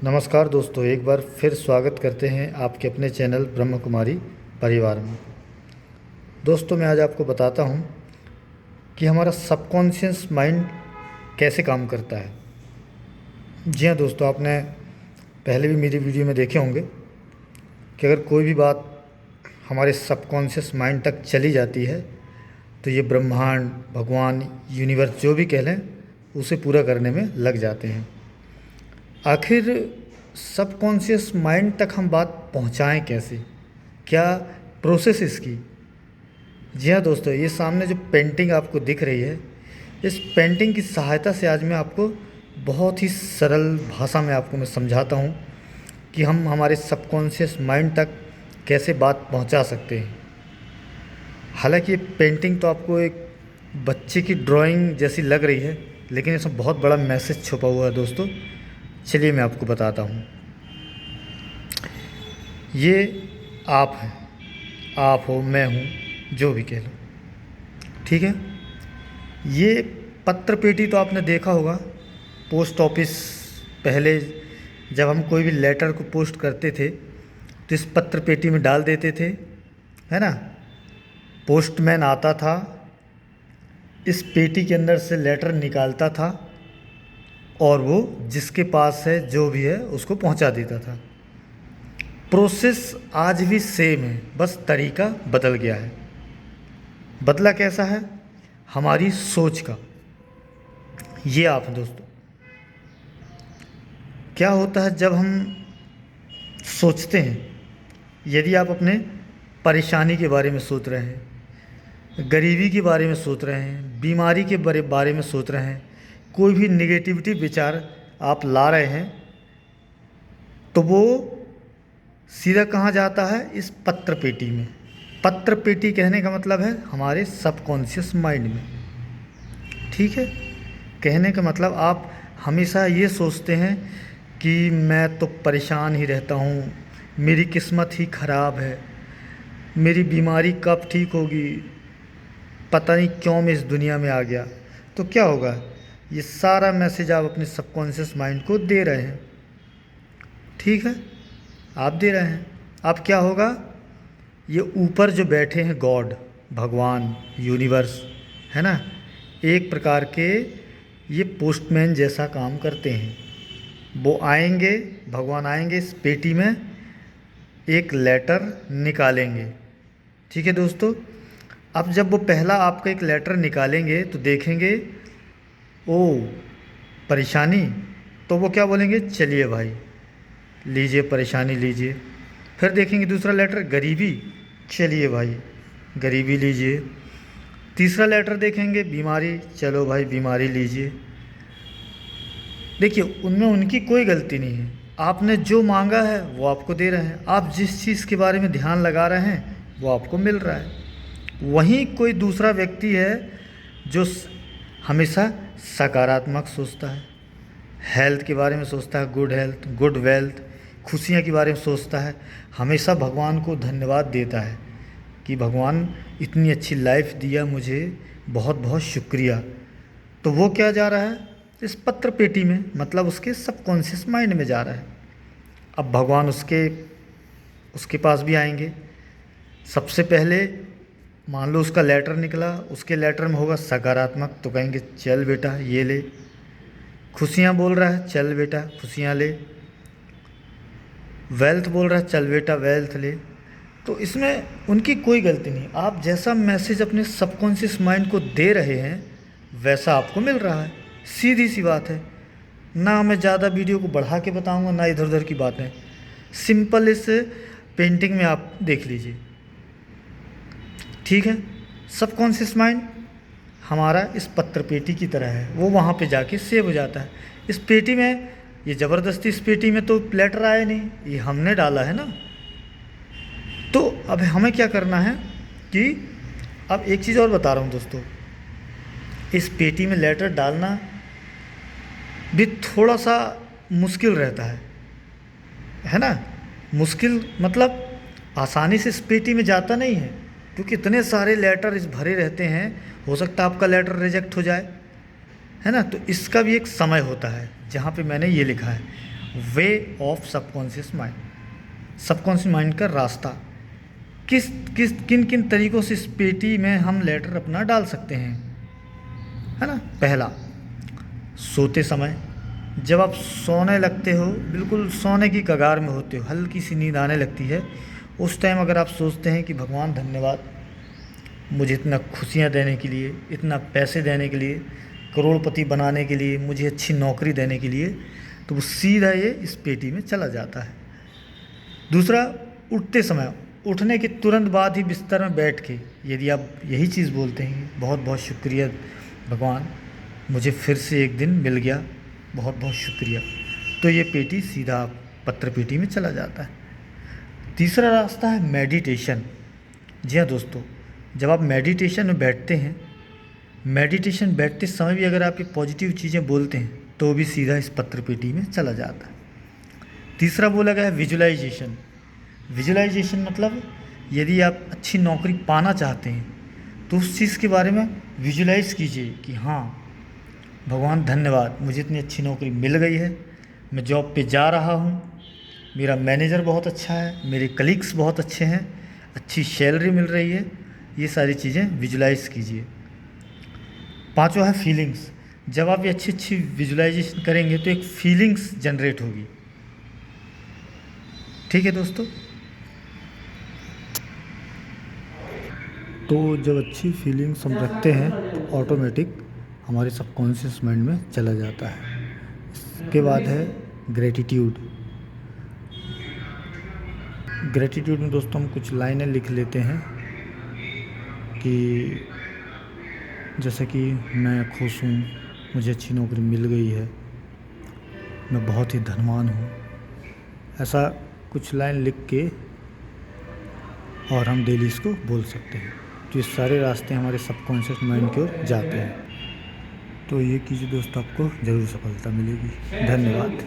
नमस्कार दोस्तों, एक बार फिर स्वागत करते हैं आपके अपने चैनल ब्रह्म कुमारी परिवार में। दोस्तों, मैं आज आपको बताता हूँ कि हमारा सबकॉन्शियस माइंड कैसे काम करता है। जी हाँ दोस्तों, आपने पहले भी मेरी वीडियो में देखे होंगे कि अगर कोई भी बात हमारे सबकॉन्शियस माइंड तक चली जाती है तो ये ब्रह्मांड, भगवान, यूनिवर्स जो भी कह लें, उसे पूरा करने में लग जाते हैं। आखिर सबकॉन्शियस माइंड तक हम बात पहुंचाएं कैसे, क्या प्रोसेस इसकी। जी हाँ दोस्तों, ये सामने जो पेंटिंग आपको दिख रही है, इस पेंटिंग की सहायता से आज मैं आपको बहुत ही सरल भाषा में आपको मैं समझाता हूँ कि हम हमारे सबकॉन्शियस माइंड तक कैसे बात पहुँचा सकते हैं। हालांकि ये पेंटिंग तो आपको एक बच्चे की ड्राइंग जैसी लग रही है, लेकिन इसमें बहुत बड़ा मैसेज छुपा हुआ है दोस्तों। चलिए मैं आपको बताता हूँ। ये आप हैं, आप हो, मैं हूँ, जो भी कह लो, ठीक है। ये पत्र पेटी तो आपने देखा होगा। पोस्ट ऑफिस, पहले जब हम कोई भी लेटर को पोस्ट करते थे तो इस पत्र पेटी में डाल देते थे, है ना। पोस्टमैन आता था, इस पेटी के अंदर से लेटर निकालता था और वो जिसके पास है, जो भी है, उसको पहुंचा देता था। प्रोसेस आज भी सेम है, बस तरीका बदल गया है। बदला कैसा है? हमारी सोच का। ये आप दोस्तों, क्या होता है जब हम सोचते हैं, यदि आप अपने परेशानी के बारे में सोच रहे हैं, गरीबी के बारे में सोच रहे हैं, बीमारी के बारे में सोच रहे हैं, कोई भी निगेटिविटी विचार आप ला रहे हैं, तो वो सीधा कहाँ जाता है? इस पत्र पेटी में। पत्र पेटी कहने का मतलब है हमारे सबकॉन्शियस माइंड में, ठीक है। कहने का मतलब आप हमेशा ये सोचते हैं कि मैं तो परेशान ही रहता हूँ, मेरी किस्मत ही ख़राब है, मेरी बीमारी कब ठीक होगी, पता नहीं क्यों मैं इस दुनिया में आ गया। तो क्या होगा? ये सारा मैसेज आप अपने सबकॉन्शियस माइंड को दे रहे हैं, ठीक है, आप दे रहे हैं। अब क्या होगा? ये ऊपर जो बैठे हैं गॉड, भगवान, यूनिवर्स, है ना, एक प्रकार के ये पोस्टमैन जैसा काम करते हैं। वो आएंगे, भगवान आएंगे, इस पेटी में एक लेटर निकालेंगे, ठीक है दोस्तों। अब जब वो पहला आपका एक लेटर निकालेंगे तो देखेंगे, ओ परेशानी, तो वो क्या बोलेंगे? चलिए भाई, लीजिए परेशानी लीजिए। फिर देखेंगे दूसरा लेटर, गरीबी, चलिए भाई गरीबी लीजिए। तीसरा लेटर देखेंगे, बीमारी, चलो भाई बीमारी लीजिए। देखिए, उनमें उनकी कोई गलती नहीं है। आपने जो मांगा है वो आपको दे रहे हैं। आप जिस चीज़ के बारे में ध्यान लगा रहे हैं वो आपको मिल रहा है। वहीं कोई दूसरा व्यक्ति है जो हमेशा सकारात्मक सोचता है, हेल्थ के बारे में सोचता है, गुड हेल्थ, गुड वेल्थ, खुशियाँ के बारे में सोचता है, हमेशा भगवान को धन्यवाद देता है कि भगवान इतनी अच्छी लाइफ दिया मुझे, बहुत बहुत शुक्रिया। तो वो क्या जा रहा है? इस पत्र पेटी में, मतलब उसके सबकॉन्शियस माइंड में जा रहा है। अब भगवान उसके पास भी आएंगे। सबसे पहले मान लो उसका लेटर निकला, उसके लेटर में होगा सकारात्मक, तो कहेंगे चल बेटा ये ले। खुशियाँ बोल रहा है, चल बेटा खुशियाँ ले। वेल्थ बोल रहा है, चल बेटा वेल्थ ले। तो इसमें उनकी कोई गलती नहीं। आप जैसा मैसेज अपने सबकॉन्शियस माइंड को दे रहे हैं वैसा आपको मिल रहा है, सीधी सी बात है। ना मैं ज़्यादा वीडियो को बढ़ा के बताऊंगा, ना इधर उधर की बातें। सिंपल इस पेंटिंग में आप देख लीजिए, ठीक है। सबकॉन्शियस माइंड हमारा इस पत्र पेटी की तरह है, वो वहाँ पे जाके सेव हो जाता है। इस पेटी में, ये ज़बरदस्ती, इस पेटी में तो लेटर आया नहीं, ये हमने डाला है ना। तो अब हमें क्या करना है कि, अब एक चीज़ और बता रहा हूँ दोस्तों, इस पेटी में लेटर डालना भी थोड़ा सा मुश्किल रहता है ना। मुश्किल मतलब आसानी से इस पेटी में जाता नहीं है, क्योंकि इतने सारे लेटर इस भरे रहते हैं। हो सकता है आपका लेटर रिजेक्ट हो जाए, है ना। तो इसका भी एक समय होता है जहाँ पे मैंने ये लिखा है। Way of subconscious mind, subconscious mind का रास्ता। किन किन तरीक़ों से इस पेटी में हम लेटर अपना डाल सकते हैं, है ना। पहला, सोते समय, जब आप सोने लगते हो, बिल्कुल सोने की कगार में होते हो, हल्की सी नींद आने लगती है, उस टाइम अगर आप सोचते हैं कि भगवान धन्यवाद मुझे इतना खुशियाँ देने के लिए, इतना पैसे देने के लिए, करोड़पति बनाने के लिए, मुझे अच्छी नौकरी देने के लिए, तो वो सीधा ये इस पेटी में चला जाता है। दूसरा, उठते समय, उठने के तुरंत बाद ही बिस्तर में बैठ के यदि आप यही चीज़ बोलते हैं, बहुत बहुत शुक्रिया भगवान, मुझे फिर से एक दिन मिल गया, बहुत बहुत शुक्रिया, तो ये पेटी सीधा पत्र पेटी में चला जाता है। तीसरा रास्ता है मेडिटेशन। जी हाँ दोस्तों, जब आप मेडिटेशन में बैठते हैं, मेडिटेशन बैठते समय भी अगर आप ये पॉजिटिव चीज़ें बोलते हैं तो भी सीधा इस पत्र पेटी में चला जाता है। तीसरा बोला गया है विजुलाइजेशन। विजुलाइजेशन मतलब यदि आप अच्छी नौकरी पाना चाहते हैं तो उस चीज़ के बारे में विजुलाइज कीजिए कि हाँ भगवान धन्यवाद, मुझे इतनी अच्छी नौकरी मिल गई है, मैं जॉब पे जा रहा हूँ, मेरा मैनेजर बहुत अच्छा है, मेरे कलीग्स बहुत अच्छे हैं, अच्छी सैलरी मिल रही है, ये सारी चीज़ें विजुलाइज कीजिए। पांचवा है फीलिंग्स। जब आप ये अच्छी अच्छी विजुलाइजेशन करेंगे तो एक फीलिंग्स जनरेट होगी। ठीक है दोस्तों, तो जब अच्छी फीलिंग्स हम रखते हैं तो ऑटोमेटिक हमारे सबकॉन्शियस माइंड में चला जाता है। इसके बाद है ग्रेटिट्यूड। ग्रेटिट्यूड में दोस्तों हम कुछ लाइनें लिख लेते हैं कि जैसे कि मैं खुश हूँ, मुझे अच्छी नौकरी मिल गई है, मैं बहुत ही धनवान हूँ, ऐसा कुछ लाइन लिख के और हम डेली इसको बोल सकते हैं। तो ये सारे रास्ते हमारे सबकॉन्शियस माइंड की ओर जाते हैं। तो ये कीजिए दोस्तों, आपको ज़रूर सफलता मिलेगी। धन्यवाद।